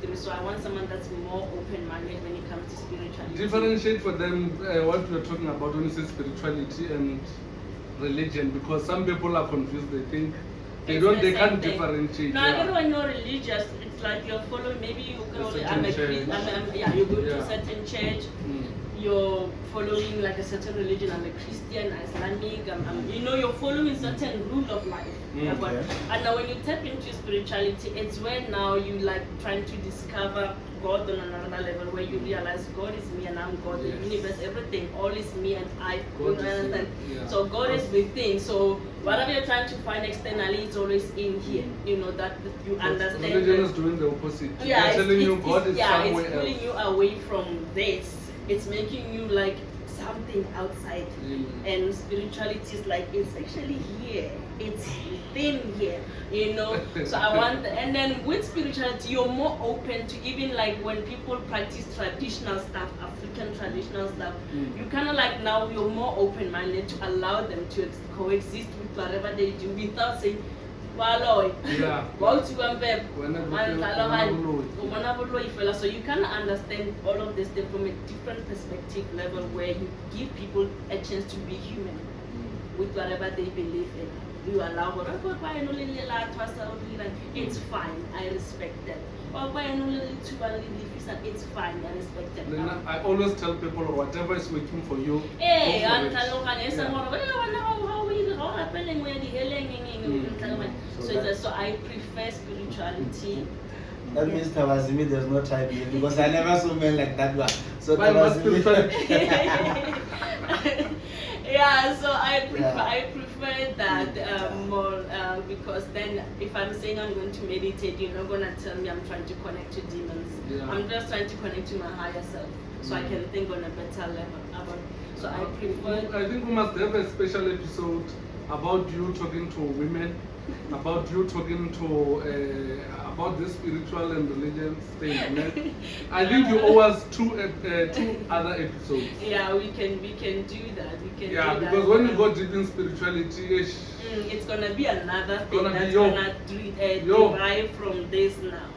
3. So I want someone that's more open-minded when it comes to spirituality. Differentiate for them what we're talking about when you say spirituality and religion, because some people are confused. They think they can't differentiate. No, I get when you're religious, it's like you're following. Maybe you go to you go to a certain church. You're following like a certain religion. I'm a Christian, Islamic. You're following certain rule of life. And now when you tap into spirituality, it's where now you like trying to discover God on another level, where you realize God is me and I'm God. The universe, everything, all is me and I. Understand? So God is within. So whatever you're trying to find externally, it's always in here. That you understand. Religion is doing the opposite. Yeah, it's telling you God is somewhere it's pulling you away from this. It's making you like something outside. And spirituality is like, it's actually here. It's within here, So I want, and then with spirituality, you're more open to even like when people practice traditional stuff, African traditional stuff, you kind of like now you're more open-minded to allow them to coexist with whatever they do without saying, so you can understand all of this from a different perspective level, where you give people a chance to be human with whatever they believe in. You allow it's fine, I respect that. It's fine, I respect that. I always tell people whatever is working for you. So I prefer spirituality. That means Tawazimi, there's no type here, because I never saw men like that one. So yeah, so I prefer that more because then if I'm saying I'm going to meditate, you're not going to tell me I'm trying to connect to demons. I'm just trying to connect to my higher self, so I can think on a better level. So I prefer. I think we must have a special episode about you talking to women, about you talking to about this spiritual and religious thing. I think you owe us two other episodes. Yeah, we can do that. Because when you go deep in spirituality, it's gonna be another thing that's gonna derive from this now.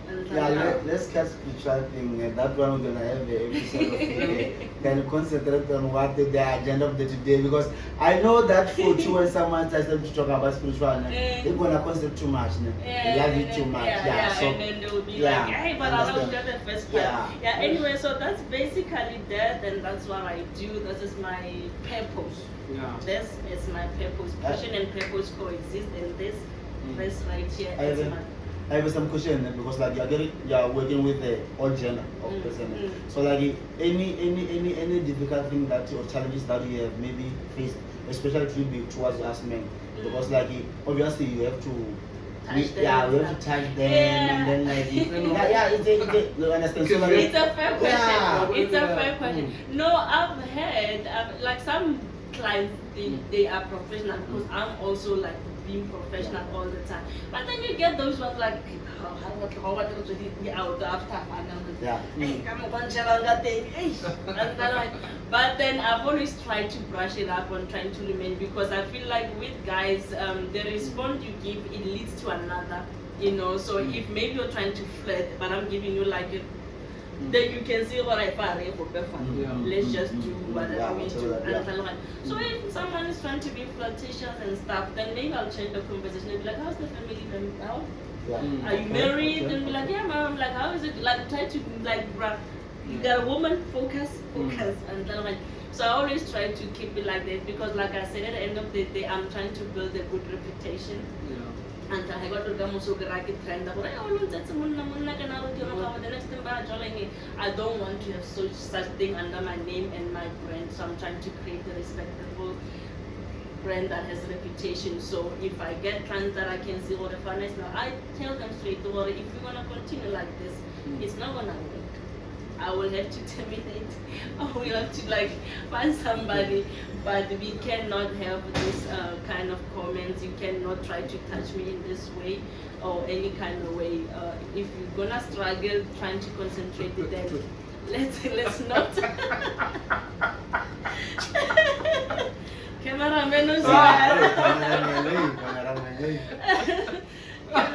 Let's catch spiritual thing. That one we're gonna have the episode of today. Then concentrate on what the agenda of the today, because I know that for you when someone tells them to talk about spiritual, they're gonna concentrate too much. They love it too much. And then they will be like, hey, but I don't get the first part. Anyway, so that's basically that, and that's what I do. This is my purpose. This is my purpose. Passion and purpose coexist in this right here. I have some question, because like you're working with the all gender of person. So like any difficult thing that or challenges that you have maybe faced, especially towards us men, because like obviously you have to we have to touch them and then like it's understand. So like, it's a fair question. It's a fair question. No, I've heard like some clients they are professional, because I'm also like being professional all the time. But then you get those ones like but then I've always tried to brush it up on trying to remain, because I feel like with guys, the response you give, it leads to another, so if maybe you're trying to flirt, but I'm giving you like a, then you can see what I find. Let's just do whatever we do. So if someone is trying to be flirtatious and stuff, then maybe I'll change the conversation and be like, how's the family? How? Are you married? And be like, yeah, mom. Like, how is it? Like, try to like, you got a woman, focus, and then like. So I always try to keep it like that, because, like I said, at the end of the day, I'm trying to build a good reputation. And I got to go so trend. I don't want to have such thing under my name and my brand, so I'm trying to create a respectable brand that has reputation. So if I get clients that I can see what the finance now, I tell them straight away, if you're gonna continue like this, it's not gonna work. I will have to terminate. I will have to like find somebody, but we cannot have this kind of comments. You cannot try to touch me in this way or any kind of way. If you're gonna struggle trying to concentrate, then let's not. Cameraman is but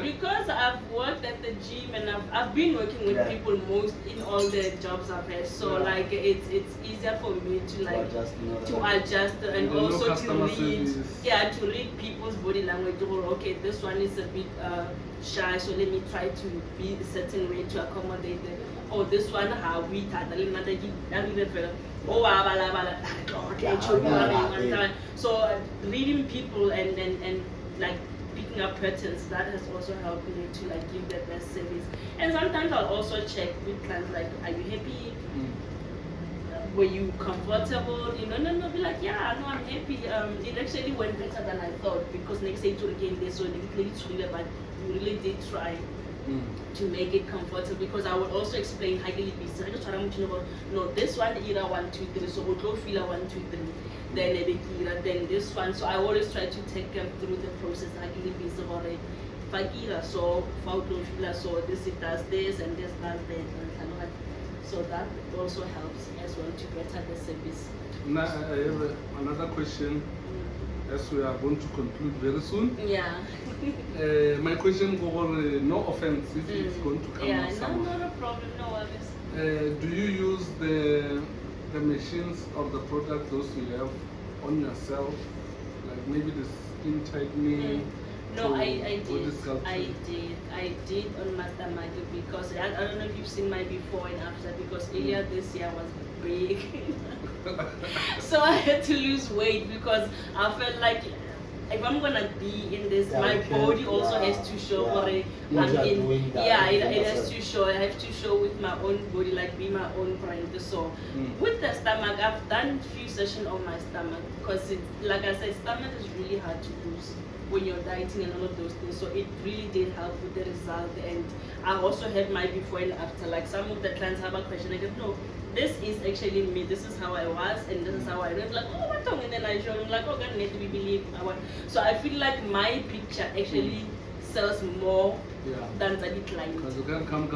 because worked at the gym, and I've been working with people most in all the jobs I've had. So like it's easier for me to like adjust and also to read. Yeah, to read people's body language. Okay, this one is a bit shy, so let me try to be a certain way to accommodate them. Oh, this one how we so reading people and like picking up patterns, that has also helped me to like give the best service. And sometimes I'll also check with clients like, are you happy? Were you comfortable? You know, no, be like, yeah, no, I'm happy. It actually went better than I thought, because next day to again they so really but you really did try to make it comfortable, because I would also explain how you be. So I just try to know, no, this one era 1, 2, 3, so we'll go feel 1, 2, 3. Then this one. So I always try to take them through the process. I can be so Fakira, so so this it does this and this does that. So that also helps as well to better the service. Now I have another question, as we are going to conclude very soon. Yeah. My question over no offense if it's going to come out somehow. Not a problem, no worries. Do you use the machines of the product those you have on yourself, like maybe the skin tightening? No, I did on my stomach, because I don't know if you've seen my before and after, because earlier this year was big. So I had to lose weight, because I felt like if I'm gonna be in this, my body also has to show for it. It has to show. I have to show with my own body, like be my own brand. So with the stomach, I've done few sessions on my stomach, because like I said, stomach is really hard to lose when you're dieting and all of those things. So it really did help with the result. And I also had my before and after. Like some of the clients have a question, I go, no, this is actually me. This is how I was, and this is how I look. Like, oh, what tongue? And then I show them, like, oh, God, need to be believed. So I feel like my picture actually sells more than the client. Because you can come.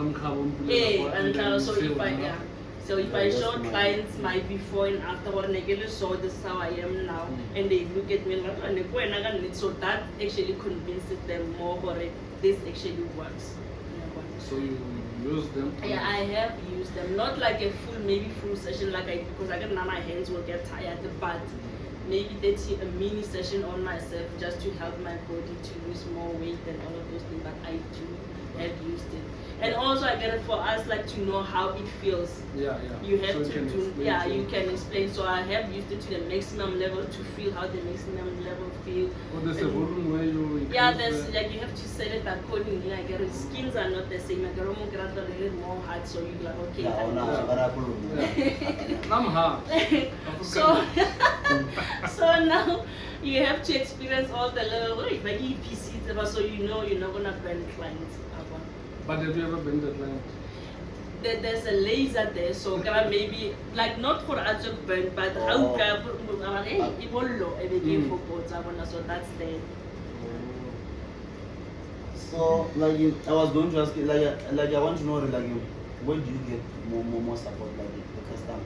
So if I show clients my before and after, what I get so this is how I am now, and they look at me like, so that actually convinces them more, or this actually works. So you use them? Yeah, I have used them. Not like a full session, because I get now my hands will get tired, but maybe a mini session on myself just to help my body to lose more weight and all of those things. But I do have used it. And also I get it for us like to know how it feels. You have so you can explain. So I have used it to the maximum level to feel how the maximum level feels. Oh, there's a volume where you there's like you have to set it accordingly. I get it. Skins are not the same. I get a little more hard, so you like okay. I'm hard. So now you have to experience all the level. If I give PCs, so you know you're not gonna burn clients. But have you ever been that client? There's a laser there, so maybe like not for us to burn, but how so that's there. So like I was going to ask you, like I want to know like where do you get more support, like the customer?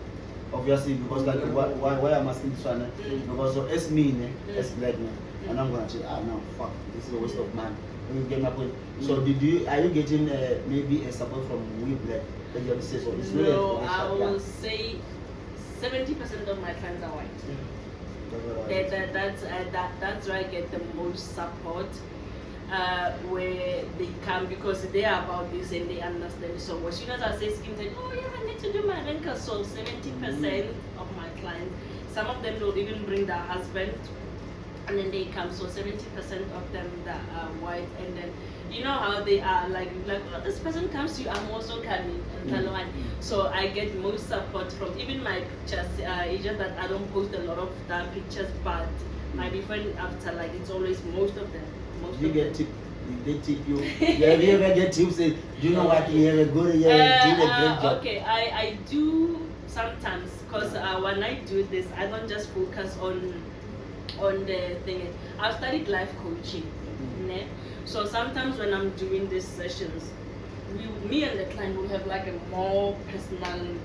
Obviously, because like why I'm asking this one, because so as me, as black man, and I'm gonna say, no, fuck, this is a waste of money. You get my point. So are you getting maybe a support from we black? That you say so? It's no, I will say 70% of my clients are white. That's where I get the most support. Where they come because they are about this and they understand. So as soon as I say skin tight, oh yeah, I need to do my wrinkles. So 70% of my clients, some of them don't even bring their husband. And then they come, so 70% of them that are white, and then you know how they are like oh, this person comes to you, I'm also coming, and so I get most support from even my pictures. It's just that I don't post a lot of that pictures, but my before and after, like it's always most of them. Get tip? They tip you? Have you ever get tips? Do you know what you have a good do a great job? Okay, I do sometimes, because when I do this, I don't just focus on the thing. I've studied life coaching, so sometimes when I'm doing these sessions, me and the client will have like a more personal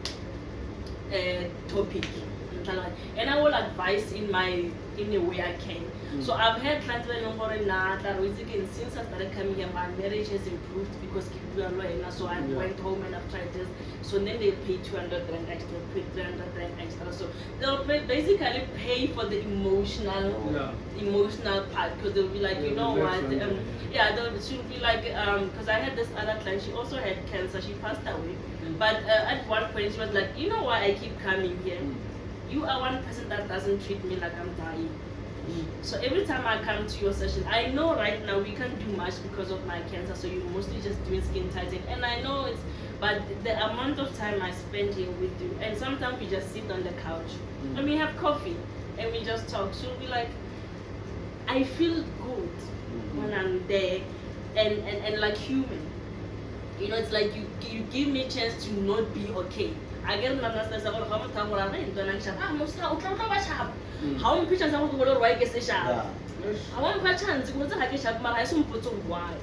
topic. and I will advise in a way I can. So I've had clients that since I started coming here, my marriage has improved because so I went home and I've tried this. So then they pay 200 rand extra, pay 300 rand extra. So they'll basically pay for the emotional part, because they'll be like, you know what, she'll be like, because I had this other client, she also had cancer, she passed away. But at one point she was like, you know why I keep coming here? You are one person that doesn't treat me like I'm dying. So every time I come to your session, I know right now we can't do much because of my cancer, so you're mostly just doing skin tightening. And I know but the amount of time I spend here with you, and sometimes we just sit on the couch and we have coffee and we just talk. She'll be like, I feel good when I'm there and like human. You know, it's like you give me a chance to not be okay. I get how many pictures I want to write a sharp. I want my chance to go to a sharp, but I soon put on why.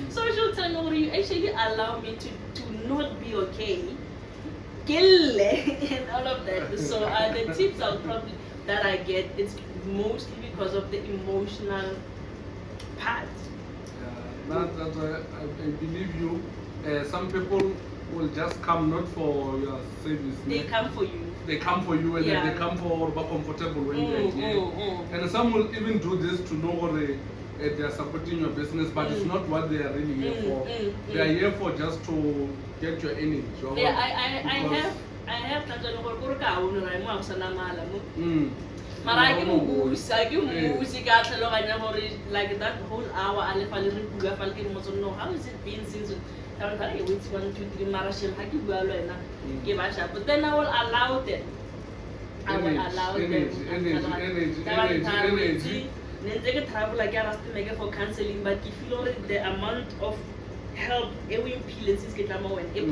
So she'll tell you actually allow me to not be okay. And all of that. So the tips are probably that I get, it's mostly because of the emotional part. That's why I believe you. Some people will just come not for your service. They come for you. They come for you, and then they come for comfortable when they're here. And some will even do this to know they are supporting your business, but it's not what they are really here for. They are here for just to get your energy. Yeah, I have like that whole hour, how is it been since but then I will allow them. Energy. Then they can travel like I asked them for counseling, but if you know the amount of help every pill get a moment, because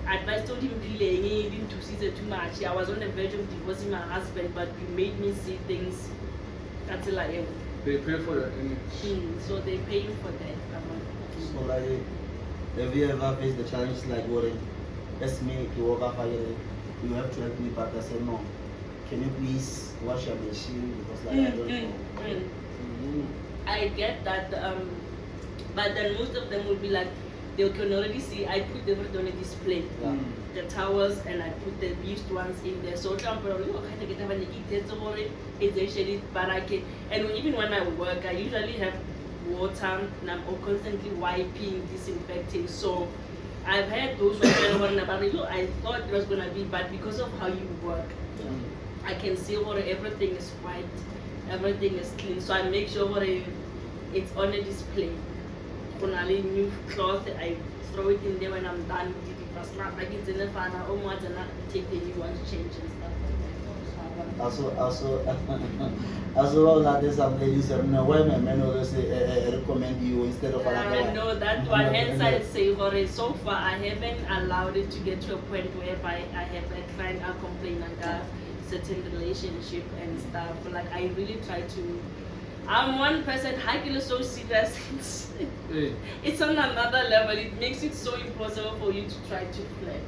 advice told him he didn't to see it too much. I was on the verge of divorcing my husband, but you made me see things until I am. They pay for your energy. So they pay you for that. So like, have you ever faced the challenge like what? Let's make you work after you have to help me, but I said no. Can you please wash your machine because like I don't know. I get that, but then most of them will be like, they can already see I put everything on a display. The towels, and I put the used ones in there. So temporarily, it's actually, but I can, and even when I work, I usually have water and I'm constantly wiping, disinfecting. So I've had those ones about it. I thought it was gonna be, but because of how you work, I can see what everything is white, everything is clean. So I make sure it's on a display. Only new cloth, I throw it in there when I'm done with it. If I snap like it's in the fan, I almost take the new one to change and stuff like that. Also, like there's some ladies that why my men always recommend you instead of another one. No, that one. Hence I say for it. So far, I haven't allowed it to get to a point whereby I have a client I complain about certain relationship and stuff. Like I really try to. I'm one person, I feel so serious. It's on another level. It makes it so impossible for you to try to flirt.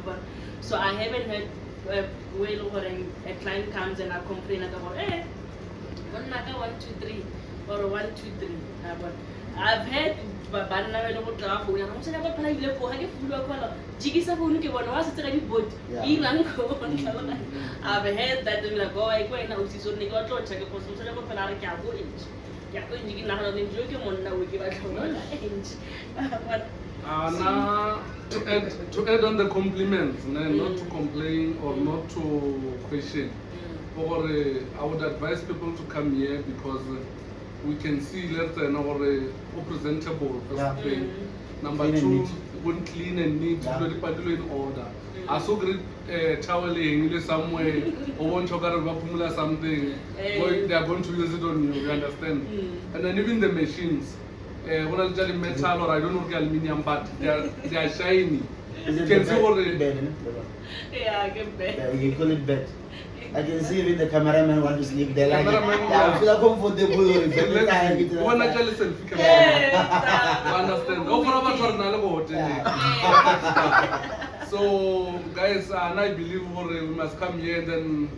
But so I haven't had a client comes and I complain about, hey, 1, 2, 3, or 1, 2, 3. But I've had I've heard that they're like, oh, I go and I see so they got to check for some sort of a cargo inch. You can have a joke on now, we give a inch. To add on the compliments, not to complain or not to question. Or I would advise people to come here because we can see less than our presentable first thing. Number two, when clean and neat, very particular in order. I saw great toweling somewhere or one chocolate or something. They are going to use it on you, you understand? And then even the machines. When I tell metal or I don't know aluminium, but they are shiny. Is it can see bed? Yeah, I get bed. You call it bed. I can see even the cameraman want to sleep there. Like, Cameraman, yeah, I yeah. feel comfortable. When I tell you selfie camera, Yes, you understand? Oh, for about for now, go hotel. So, guys, and I believe we must come here and then